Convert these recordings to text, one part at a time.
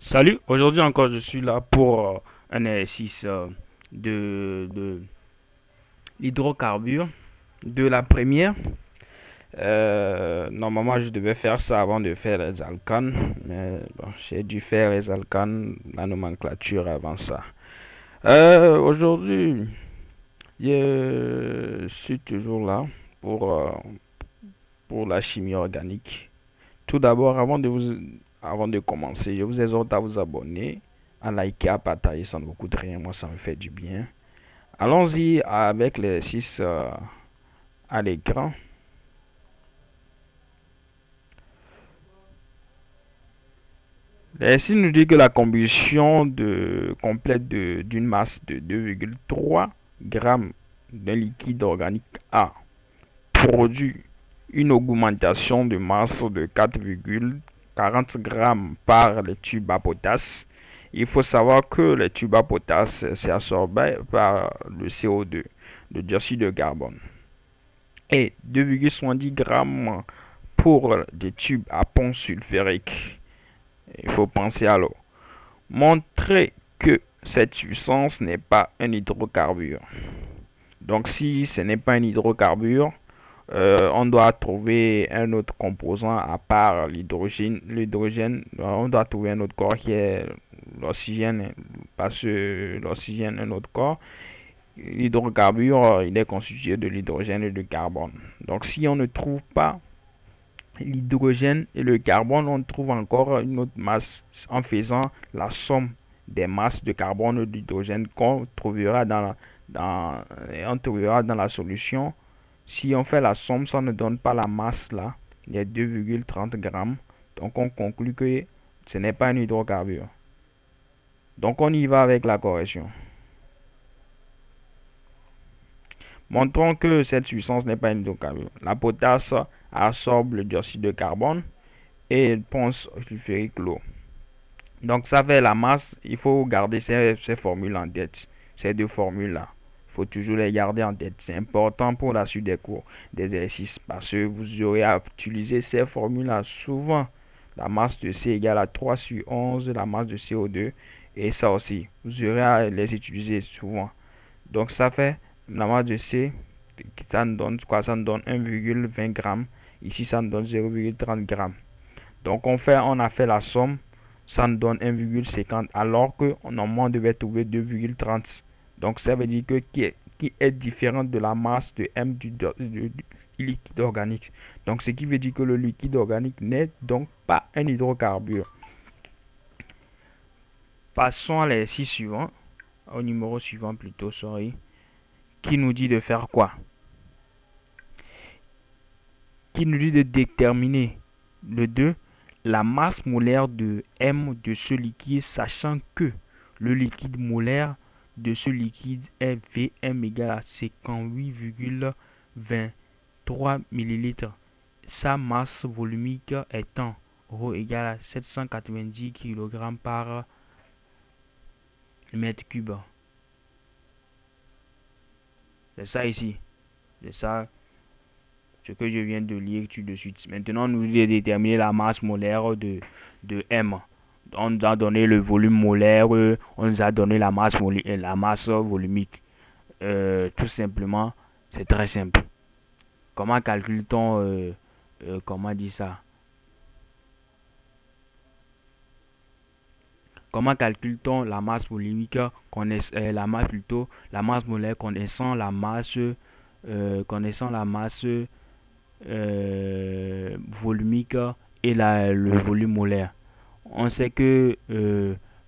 Salut, aujourd'hui encore je suis là pour un exercice de l'hydrocarbure de la première. Normalement je devais faire ça avant de faire les alcanes, mais bon, j'ai dû faire les alcanes, la nomenclature avant ça. Aujourd'hui je suis toujours là pour, euh, pour la chimie organique. Tout d'abord, avant de commencer, je vous exhorte à vous abonner, à liker, à partager, ça ne vous coûte rien, moi ça me fait du bien. Allons-y avec l'exercice à l'écran. L'exercice nous dit que la combustion complète d'une masse de 2,3 grammes d'un liquide organique A produit une augmentation de masse de 4,40 grammes par les tubes à potasse. Il faut savoir que les tubes à potasse, c'est absorbé par le CO2, le dioxyde de carbone. Et 2,70 grammes pour des tubes à pont sulfurique. Il faut penser à l'eau. Montrer que cette substance n'est pas un hydrocarbure. Donc si ce n'est pas un hydrocarbure, on doit trouver un autre composant à part l'hydrogène. On doit trouver un autre corps qui est l'oxygène, parce que l'oxygène est un autre corps. L'hydrocarbure, il est constitué de l'hydrogène et du carbone. Donc si on ne trouve pas l'hydrogène et le carbone, on trouve encore une autre masse en faisant la somme des masses de carbone et d'hydrogène qu'on trouvera dans la solution. Si on fait la somme, ça ne donne pas la masse là, les 2,30 grammes. Donc on conclut que ce n'est pas un hydrocarbure. Donc on y va avec la correction. Montrons que cette substance n'est pas un hydrocarbure. La potasse absorbe le dioxyde de carbone et ponce sulfurique l'eau. Donc ça fait la masse. Il faut garder ces formules en tête. Ces deux formules-là. Il faut toujours les garder en tête. C'est important pour la suite des cours d'exercice parce que vous aurez à utiliser ces formules-là souvent. La masse de C égale à 3 sur 11, la masse de CO2. Et ça aussi, vous aurez à les utiliser souvent. Donc ça fait la masse de C, ça nous donne quoi? Ça nous donne 1,20 g. Ici, ça nous donne 0,30 g. Donc on a fait la somme, ça nous donne 1,50 alors que normalement on devait trouver 2,30. Donc ça veut dire que qui est différent de la masse de M du liquide organique. Donc ce qui veut dire que le liquide organique n'est donc pas un hydrocarbure. Passons à l'exercice suivant, au numéro suivant plutôt, sorry, qui nous dit de faire quoi? Qui nous dit de déterminer le 2 la masse molaire de M de ce liquide, sachant que le liquide molaire de ce liquide est Vm égale à 58,23 ml. Sa masse volumique étant ρ égale à 790 kg par mètre cube. C'est ça ici. C'est ça ce que je viens de lire tout de suite. Maintenant, nous devons déterminer la masse molaire de M. On nous a donné le volume molaire, on nous a donné la masse volumique. Tout simplement, c'est très simple. Comment calcule-t-on, comment dit ça? Comment calcule-t-on la masse volumique, la masse molaire connaissant la masse volumique et le volume molaire. On sait que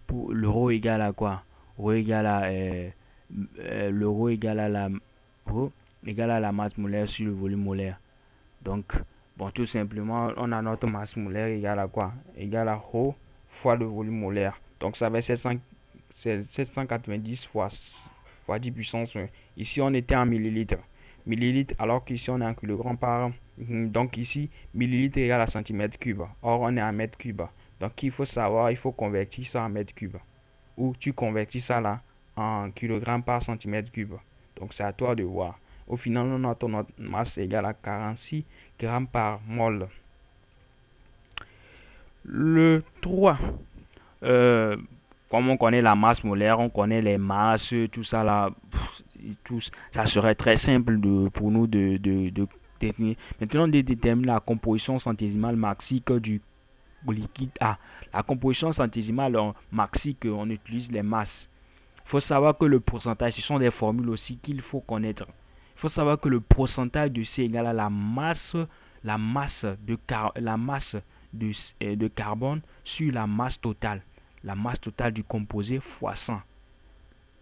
pour le rho égale à quoi? Rho égale à le rho égale à la masse molaire sur le volume molaire. Donc, bon, tout simplement, on a notre masse molaire égale à quoi? Égale à rho fois le volume molaire. Donc, ça va 790 fois 10 puissance 1. Ici, on était en millilitres. Millilitres, alors qu'ici, on est en kilogrammes par. Donc, ici, millilitres égale à centimètre cube. Or, on est en mètre cube. Donc, il faut savoir, il faut convertir ça en mètre cube. Ou tu convertis ça là en kilogrammes par centimètre cube. Donc, c'est à toi de voir. Au final, notre masse égale à 46 grammes par mol. Le 3. euh, comme on connaît la masse molaire, on connaît les masses, tout ça là, tout, ça serait très simple pour nous de définir. Maintenant, de déterminer la composition centésimale maxique du liquide A. La composition centésimale maxique, on utilise les masses. Il faut savoir que le pourcentage, ce sont des formules aussi qu'il faut connaître. Il faut savoir que le pourcentage de C égale à la masse de carbone sur la masse totale du composé fois 100.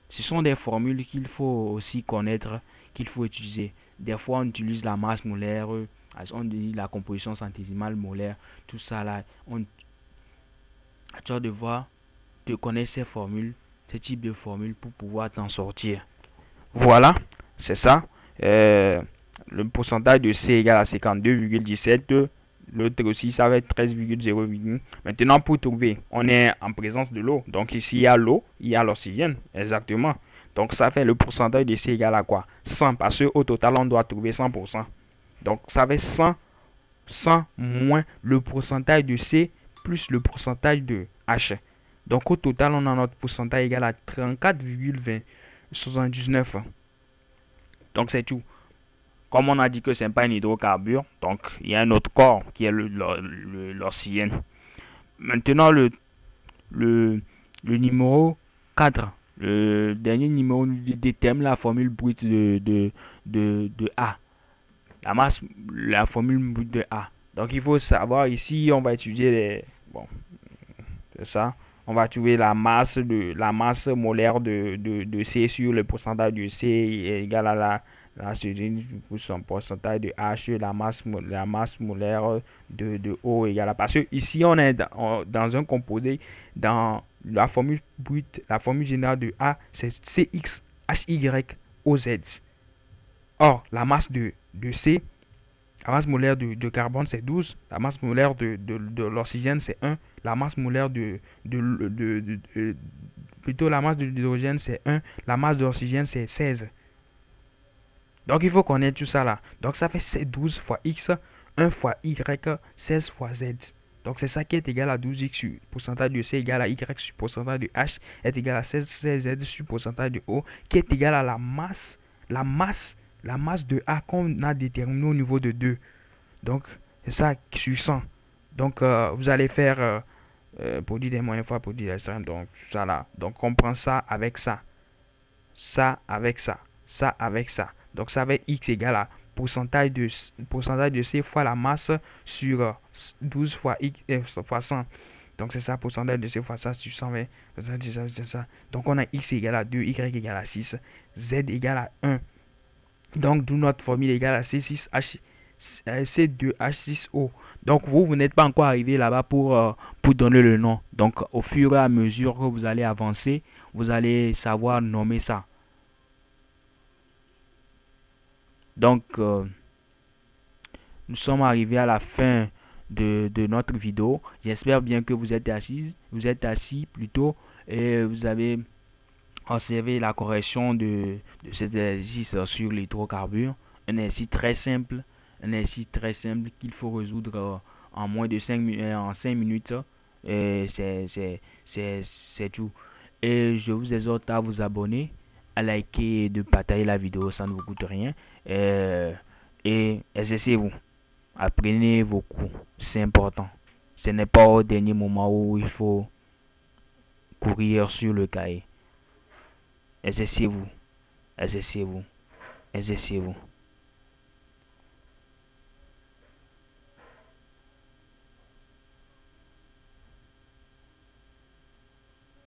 Ce sont des formules qu'il faut aussi connaître, qu'il faut utiliser. Des fois, on utilise la masse molaire, on dit la composition centésimale molaire, tout ça là. Tu vas devoir te connaître ces formules, ce type de formules pour pouvoir t'en sortir. Voilà, c'est ça. Euh, le pourcentage de C égale à 52,17. L'autre aussi, ça va être 13,08. Maintenant, pour trouver, on est en présence de l'eau. Donc ici, il y a l'eau, il y a l'oxygène. Exactement. Donc ça fait le pourcentage de C égale à quoi? 100. Parce qu'au total, on doit trouver 100%. Donc ça fait 100 moins le pourcentage de C plus le pourcentage de H. Donc au total, on a notre pourcentage égal à 34,79. Donc c'est tout. Comme on a dit que ce n'est pas un hydrocarbure, donc il y a un autre corps qui est l'oxygène. Maintenant, le, le numéro 4, le dernier numéro détermine la formule brute de A. La formule brute de A. Donc il faut savoir, ici, on va étudier les... Bon, c'est ça. On va trouver la masse molaire de C sur le pourcentage de C est égal à la pour son pourcentage de H, la masse molaire de O égale à. Parce que ici, on est dans un composé, dans la formule brute, la formule générale de A, c'est CXHYOZ. Or, de C, la masse molaire de carbone, c'est 12. La masse molaire de l'oxygène, c'est 1. La masse molaire plutôt la masse de l'hydrogène, c'est 1. La masse d'oxygène, c'est 16. Donc, il faut connaître tout ça là. Donc, ça fait 12 fois X, 1 fois Y, 16 fois Z. Donc, c'est ça qui est égal à 12X sur pourcentage de C égal à Y sur pourcentage de H est égal à 16 Z sur pourcentage de O qui est égal à la masse la masse de A qu'on a déterminée au niveau de 2. Donc, c'est ça sur 100. Donc, vous allez faire produit des moyens fois produit des extrêmes. Donc, ça là. Donc, on prend ça avec ça. Ça avec ça. Ça avec ça. Donc, ça va être X égale à pourcentage de C fois la masse sur 12 fois X fois 100. Donc, c'est ça, pourcentage de C fois ça sur 120. C'est ça. Donc, on a X égale à 2, Y égale à 6, Z égale à 1. Donc, d'où notre formule égale à C2H6O. Donc, vous n'êtes pas encore arrivé là-bas pour donner le nom. Donc, au fur et à mesure que vous allez avancer, vous allez savoir nommer ça. Donc, nous sommes arrivés à la fin de notre vidéo. J'espère bien que vous êtes assis plutôt, et vous avez observé la correction de cet exercice sur l'hydrocarbure. Un exercice très simple, qu'il faut résoudre en moins de 5 minutes. Et c'est tout. Et je vous exhorte à vous abonner, à liker et de partager la vidéo, ça ne vous coûte rien. Et exercez-vous. Apprenez vos cours, c'est important. Ce n'est pas au dernier moment où il faut courir sur le cahier. Exercez-vous, exercez-vous, exercez-vous.